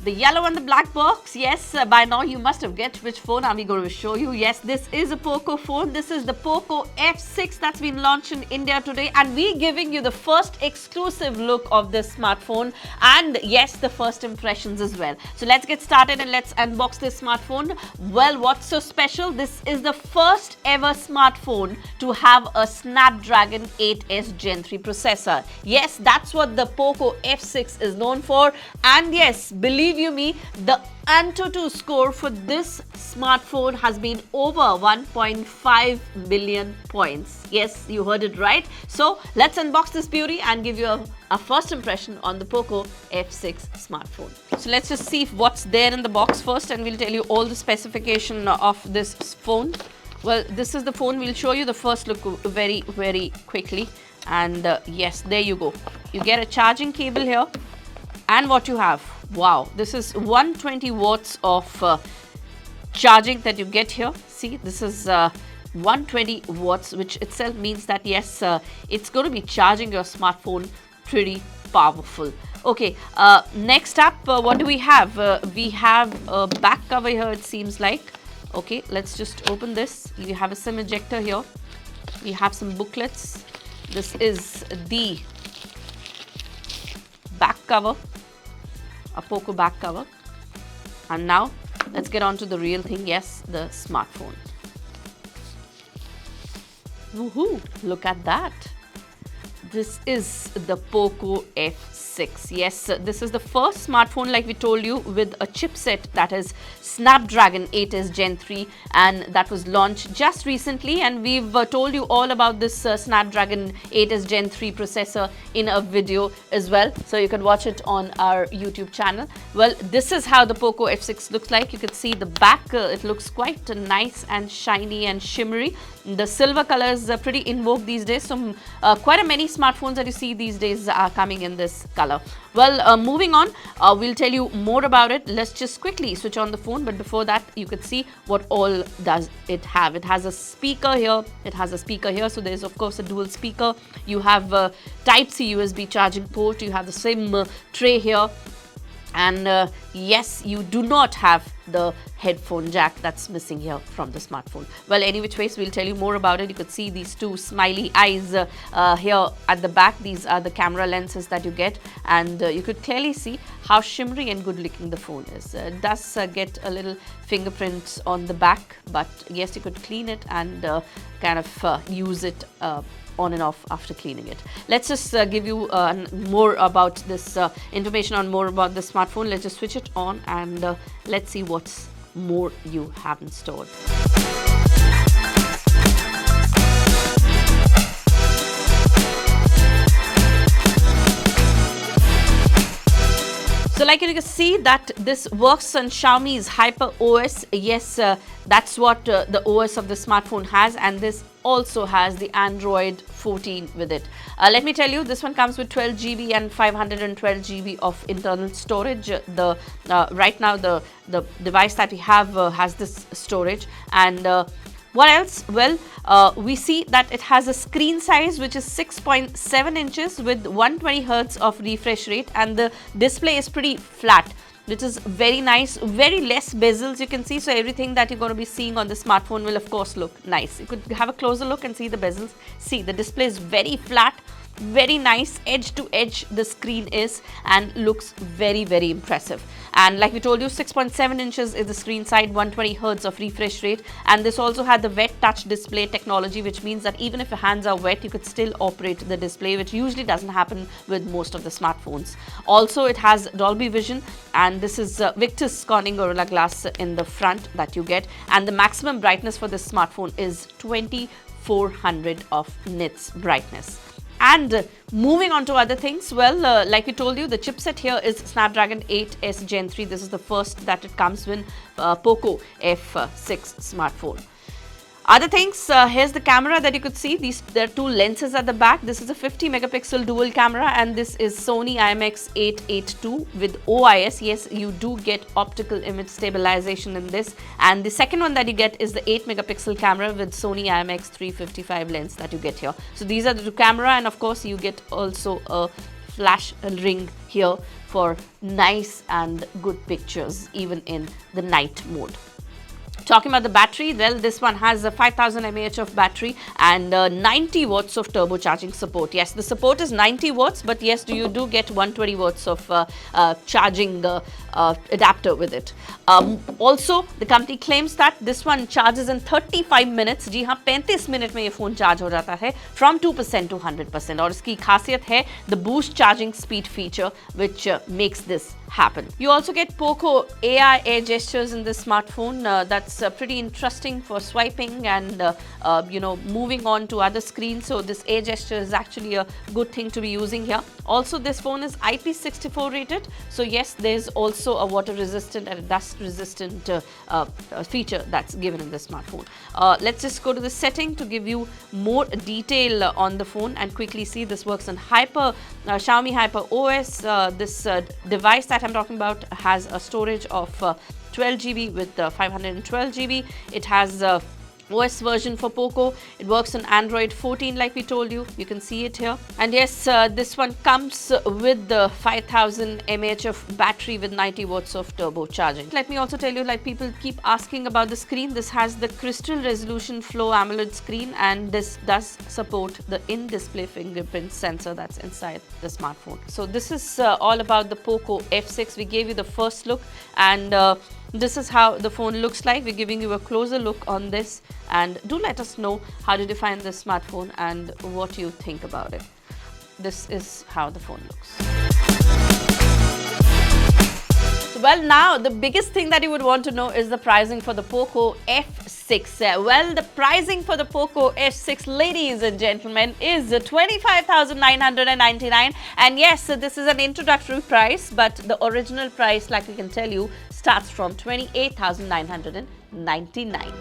The yellow and the black box, yes, by now you must have guessed which phone are we going to show you. Yes, this is a Poco phone. This is the Poco F6 that's been launched in India today, and we're giving you the first exclusive look of this smartphone and yes, the first impressions as well. So let's get started and let's unbox this smartphone. Well, what's so special? This is the first ever smartphone to have a Snapdragon 8S Gen 3 processor. Yes, that's what the Poco F6 is known for, and yes, believe you me, the AnTuTu score for this smartphone has been over 1.5 billion points. Yes, you heard it right. So let's unbox this beauty and give you a first impression on the Poco F6 smartphone. So let's just see what's there in the box first, and we'll tell you all the specification of this phone. Well, this is the phone. We'll show you the first look very, very quickly. And yes, there you go. You get a charging cable here. And what you have, wow, this is 120 watts of charging that you get here. See, this is 120 watts, which itself means that yes, it's going to be charging your smartphone pretty powerful. Okay, next up, what do we have? We have a back cover here, it seems like. Okay, let's just open this. You have a SIM ejector here. We have some booklets. This is the back cover, a Poco back cover. And now let's get on to the real thing. Yes, the smartphone. Woohoo! Look at that. This is the Poco F6. Yes, this is the first smartphone, like we told you, with a chipset that is Snapdragon 8S Gen 3, and that was launched just recently, and we've told you all about this Snapdragon 8S Gen 3 processor in a video as well, so you can watch it on our YouTube channel. Well, this is how the Poco F6 looks like. You can see the back, it looks quite nice and shiny and shimmery. The silver color is pretty in vogue these days, so quite a many smartphones that you see these days are coming in this color. Well, moving on, we'll tell you more about it. Let's just quickly switch on the phone, but before that, you could see what all does it have. It has a speaker here, so there's of course a dual speaker. You have a Type-C USB charging port, you have the SIM tray here, and yes, you do not have the headphone jack that's missing here from the smartphone. Well, any which ways, we'll tell you more about it. You could see these two smiley eyes here at the back. These are the camera lenses that you get, and you could clearly see how shimmery and good looking the phone is. It does get a little fingerprints on the back, but yes, you could clean it and kind of use it on and off after cleaning it. Let's just give you more about this information on more about the smartphone. Let's just switch it on and let's see what's more you haven't stored. So like you can see that this works on Xiaomi's HyperOS. Yes, that's what the OS of the smartphone has, and this also has the Android 14 with it. Let me tell you, this one comes with 12 GB and 512 GB of internal storage. Right now the device that we have has this storage, and what else? Well, we see that it has a screen size which is 6.7 inches with 120 Hz of refresh rate, and the display is pretty flat, which is very nice. Very less bezels you can see, so everything that you're going to be seeing on the smartphone will of course look nice. You could have a closer look and see the bezels. See, the display is very flat, very nice, edge to edge the screen is, and looks very, very impressive. And like we told you, 6.7 inches is the screen side, 120 Hz of refresh rate, and this also had the wet touch display technology, which means that even if your hands are wet, you could still operate the display, which usually doesn't happen with most of the smartphones. Also, it has Dolby Vision, and this is Victus Corning Gorilla Glass in the front that you get, and the maximum brightness for this smartphone is 2400 of nits brightness. And moving on to other things, well, like we told you, the chipset here is Snapdragon 8S Gen 3. This is the first that it comes with Poco F6 smartphone. Other things, here's the camera that you could see. There are two lenses at the back. This is a 50 megapixel dual camera, and this is Sony IMX882 with OIS. Yes, you do get optical image stabilisation in this. And the second one that you get is the 8 megapixel camera with Sony IMX355 lens that you get here. So these are the two camera, and of course you get also a flash ring here for nice and good pictures even in the night mode. Talking about the battery, well, this one has a 5000 mAh of battery and 90 watts of turbocharging support. Yes, the support is 90 watts, but yes, you do get 120 watts of charging adapter with it. Also, the company claims that this one charges in 35 minutes. जी हाँ, 35 minute में ये phone charge हो जाता है from 2% to 100%. और इसकी खासियत है the boost charging speed feature, which makes this happen. You also get Poco AI air gestures in this smartphone. That's pretty interesting for swiping and moving on to other screens. So this air gesture is actually a good thing to be using here. Also, this phone is IP64 rated. So yes, there's also a water resistant and a dust resistant feature that's given in this smartphone. Let's just go to the setting to give you more detail on the phone and quickly see this works on Xiaomi HyperOS. This device that I'm talking about has a storage of 12 GB with 512 GB. It has OS version for Poco. It works on Android 14 like we told you. You can see it here. And yes, this one comes with the 5000 mAh of battery with 90 watts of turbocharging. Let me also tell you, like people keep asking about the screen, this has the crystal resolution flow AMOLED screen, and this does support the in-display fingerprint sensor that's inside the smartphone. So this is all about the Poco F6. We gave you the first look, and this is how the phone looks like. We're giving you a closer look on this, and do let us know how did you find this smartphone and what you think about it. This is how the phone looks. Well, now the biggest thing that you would want to know is the pricing for the Poco F6. Well, the pricing for the Poco F6, ladies and gentlemen, is 25,999, and yes, this is an introductory price, but the original price, like we can tell you, starts from 28,999.